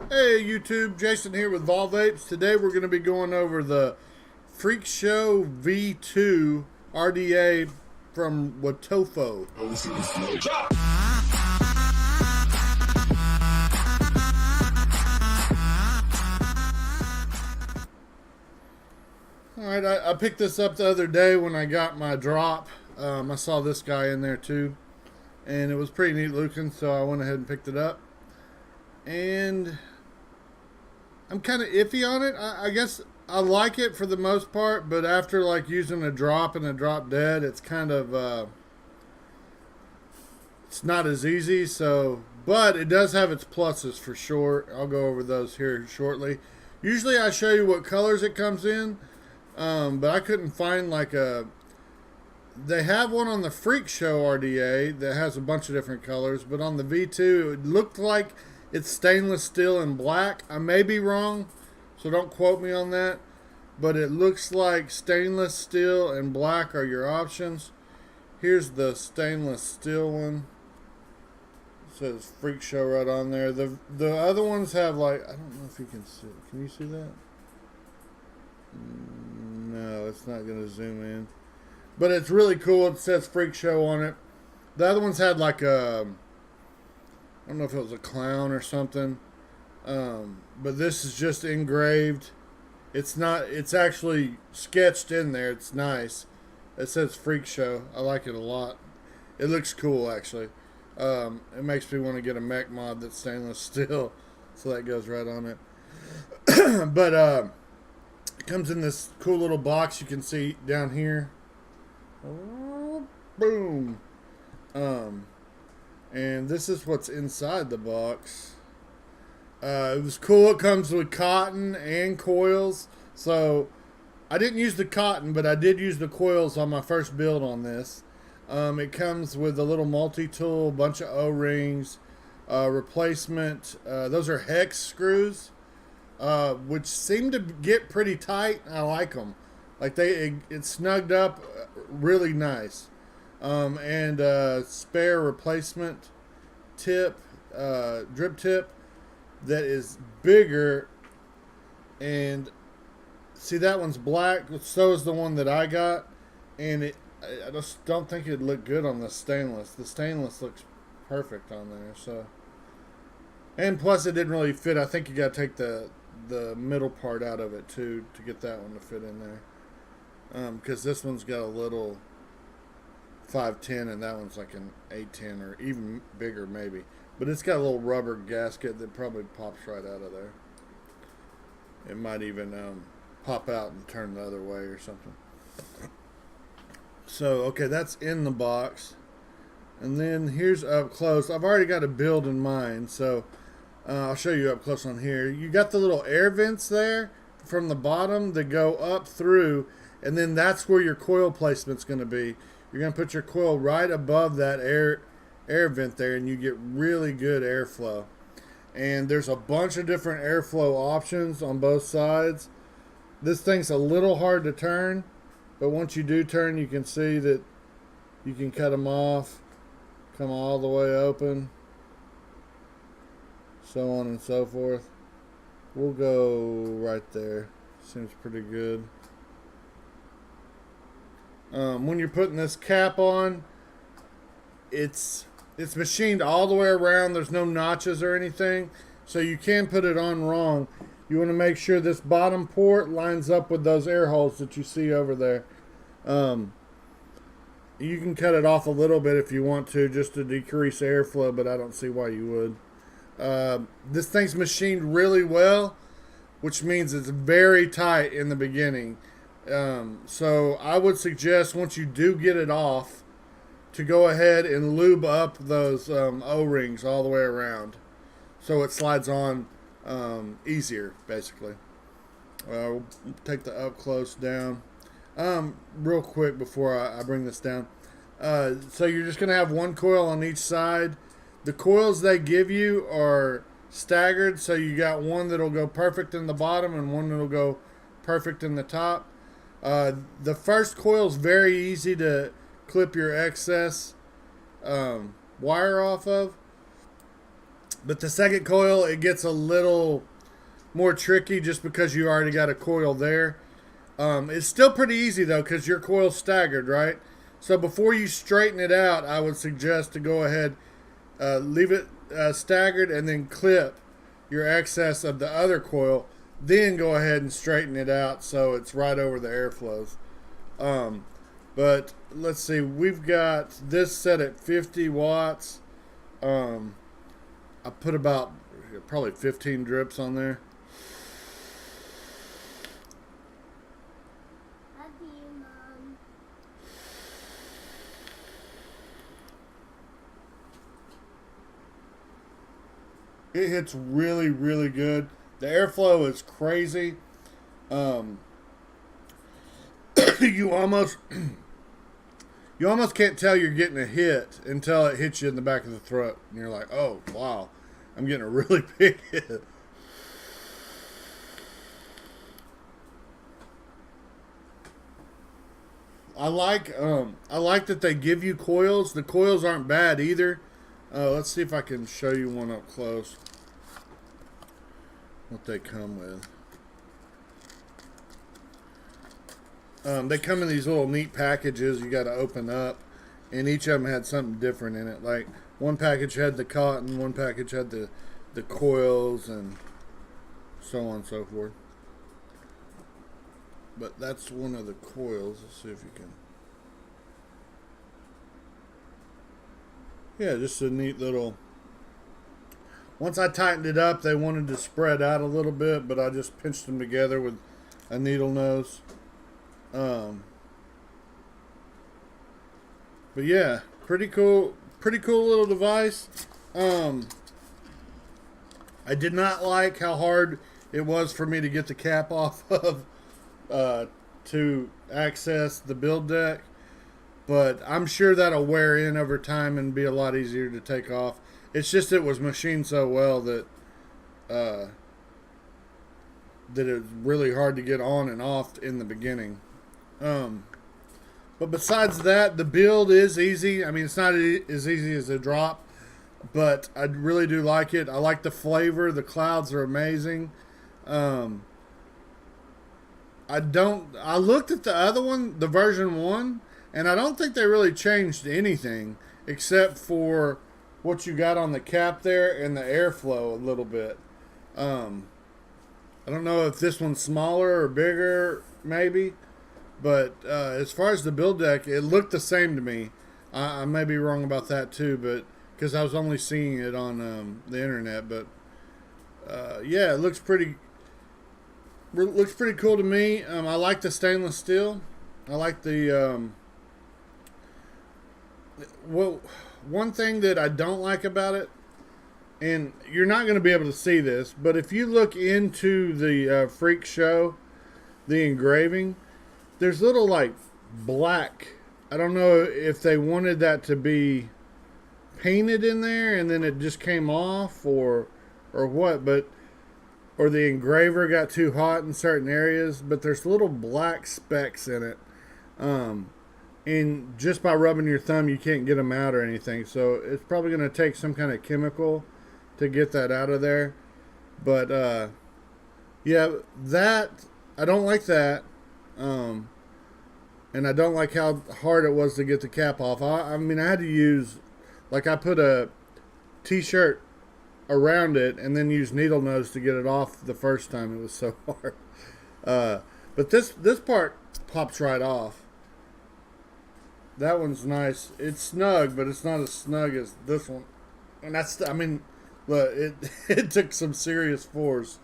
Hey YouTube, Jason here with Vapes. Today we're going to be going over the Freak Show V2 RDA from WOTOFO. Alright, I picked this up the other day when I got my drop. I saw this guy in there too, and it was pretty neat looking, so I went ahead and picked it up. And I'm kind of iffy on it. I guess I like it for the most part, but after like using a drop and a drop dead, it's kind of it's not as easy. So, but it does have its pluses for sure. I'll go over those here shortly. Usually I show you what colors it comes in, but I couldn't find like a. They have one on the Freak Show RDA that has a bunch of different colors, but on the V2 it looked like it's stainless steel and black. I may be wrong, so don't quote me on that. But it looks like stainless steel and black are your options. Here's the stainless steel one. It says Freak Show right on there. The other ones have like, I don't know if you can see. Can you see that? No, it's not going to zoom in. But it's really cool. It says Freak Show on it. The other ones had like a, I don't know if it was a clown or something, but this is just engraved. It's not. It's actually sketched in there. It's nice. It says Freak Show. I like it a lot. It looks cool actually. It makes me want to get a mech mod that's stainless steel, so that goes right on it. But it comes in this cool little box. You can see down here. Boom. And this is what's inside the box. It was cool. It comes with cotton and coils. So I didn't use the cotton, but I did use the coils on my first build on this. It comes with a little multi-tool, bunch of O-rings, replacement. Those are hex screws, which seem to get pretty tight. I like them. Like it's snugged up really nice. And spare replacement tip, drip tip that is bigger. And see, that one's black. So is the one that I got. And I just don't think it'd look good on the stainless. The stainless looks perfect on there. So, and plus it didn't really fit. I think you got to take the middle part out of it too to get that one to fit in there. Because this one's got a little 510 and that one's like an 810 or even bigger maybe, but it's got a little rubber gasket that probably pops right out of there. It might even pop out and turn the other way or something. So okay, that's in the box, and then here's up close. I've already got a build in mind, so I'll show you up close on here. You got the little air vents there from the bottom that go up through, and then that's where your coil placement's going to be. You're going to put your coil right above that air vent there, and you get really good airflow. And there's a bunch of different airflow options on both sides. This thing's a little hard to turn, but once you do turn, you can see that you can cut them off, come all the way open, so on and so forth. We'll go right there. Seems pretty good. When you're putting this cap on, it's machined all the way around. There's no notches or anything, so you can put it on wrong. You want to make sure this bottom port lines up with those air holes that you see over there. You can cut it off a little bit if you want to, just to decrease airflow, but I don't see why you would. This thing's machined really well, which means it's very tight in the beginning. So I would suggest once you do get it off to go ahead and lube up those O-rings all the way around so it slides on easier, basically. We'll take the up close down real quick before I bring this down. So you're just going to have one coil on each side. The coils they give you are staggered, so you got one that'll go perfect in the bottom and one that'll go perfect in the top. The first coil is very easy to clip your excess wire off of. But the second coil, it gets a little more tricky just because you already got a coil there. It's still pretty easy though because your coil's staggered, right? So before you straighten it out, I would suggest to go ahead, leave it staggered, and then clip your excess of the other coil. Then go ahead and straighten it out so it's right over the airflows. But let's see, we've got this set at 50 watts. I put about probably 15 drips on there. Love you, Mom. It hits really, really good. The airflow is crazy. You almost can't tell you're getting a hit until it hits you in the back of the throat, and you're like, "Oh wow, I'm getting a really big hit." I like that they give you coils. The coils aren't bad either. Let's see if I can show you one up close. What they come with. They come in these little neat packages you got to open up, and each of them had something different in it. Like one package had the cotton, one package had the coils, and so on and so forth. But that's one of the coils. Let's see if you can. Yeah, just a neat little. Once I tightened it up, they wanted to spread out a little bit, but I just pinched them together with a needle nose. But yeah, pretty cool little device. I did not like how hard it was for me to get the cap off of to access the build deck, but I'm sure that'll wear in over time and be a lot easier to take off. It's just it was machined so well that that it's really hard to get on and off in the beginning. But besides that, the build is easy. I mean, it's not as easy as a drop, but I really do like it. I like the flavor. The clouds are amazing. I looked at the other one, the version 1, and I don't think they really changed anything except for what you got on the cap there and the airflow a little bit. I don't know if this one's smaller or bigger, maybe. But as far as the build deck, it looked the same to me. I may be wrong about that too, but because I was only seeing it on the internet. But yeah, it looks pretty cool to me. I like the stainless steel. I like the well, one thing that I don't like about it, and you're not going to be able to see this, but if you look into the Freak Show, the engraving, there's little like black. I don't know if they wanted that to be painted in there and then it just came off or what, but or the engraver got too hot in certain areas, but there's little black specks in it. And just by rubbing your thumb, you can't get them out or anything. So it's probably going to take some kind of chemical to get that out of there. But yeah, that I don't like that. And I don't like how hard it was to get the cap off. I mean, I had to use, like, I put a t-shirt around it and then use needle nose to get it off the first time. It was so hard. But this part pops right off. That one's nice. It's snug, but it's not as snug as this one. And that's, I mean, look, it took some serious force.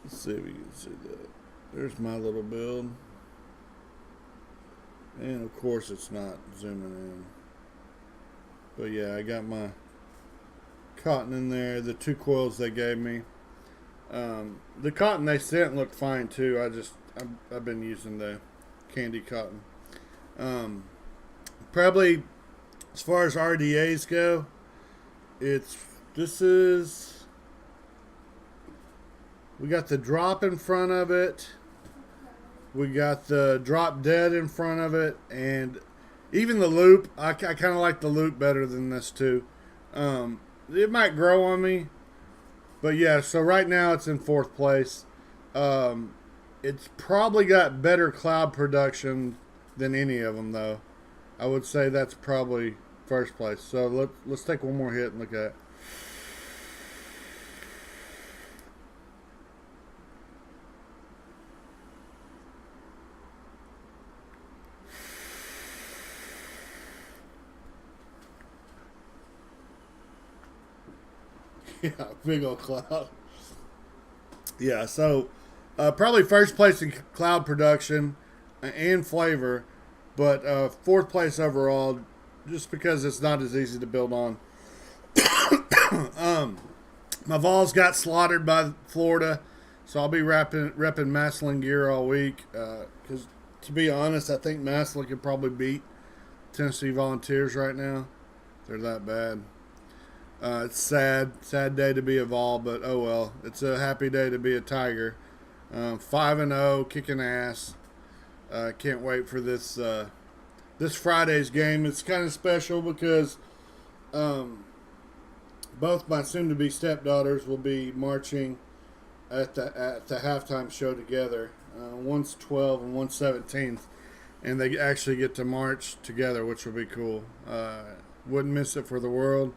Let's see if you can see that. There's my little build. And of course it's not zooming in. But yeah, I got my cotton in there. The 2 coils they gave me. The cotton they sent looked fine too. I've been using the candy cotton. Probably as far as RDAs go, we got the drop in front of it. We got the drop dead in front of it, and even the loop. I kind of like the loop better than this too. it might grow on me. But yeah, so right now it's in fourth place. It's probably got better cloud production than any of them, though. I would say that's probably first place. So let's take one more hit and look at it. Yeah, big old cloud. Yeah, so probably first place in cloud production and flavor, but fourth place overall, just because it's not as easy to build on. My Vols got slaughtered by Florida, so I'll be repping Massillon gear all week. Because to be honest, I think Massillon could probably beat Tennessee Volunteers right now. They're that bad. It's sad day to be a Vol, but oh well. It's a happy day to be a Tiger. 5-0, kicking ass. Can't wait for this Friday's game. It's kind of special because both my soon-to-be stepdaughters will be marching at the halftime show together. One's 12 and one's 17th, and they actually get to march together, which will be cool. Wouldn't miss it for the world.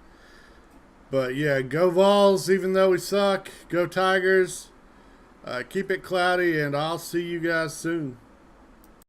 But yeah, go Vols, even though we suck. Go Tigers. Keep it cloudy, and I'll see you guys soon.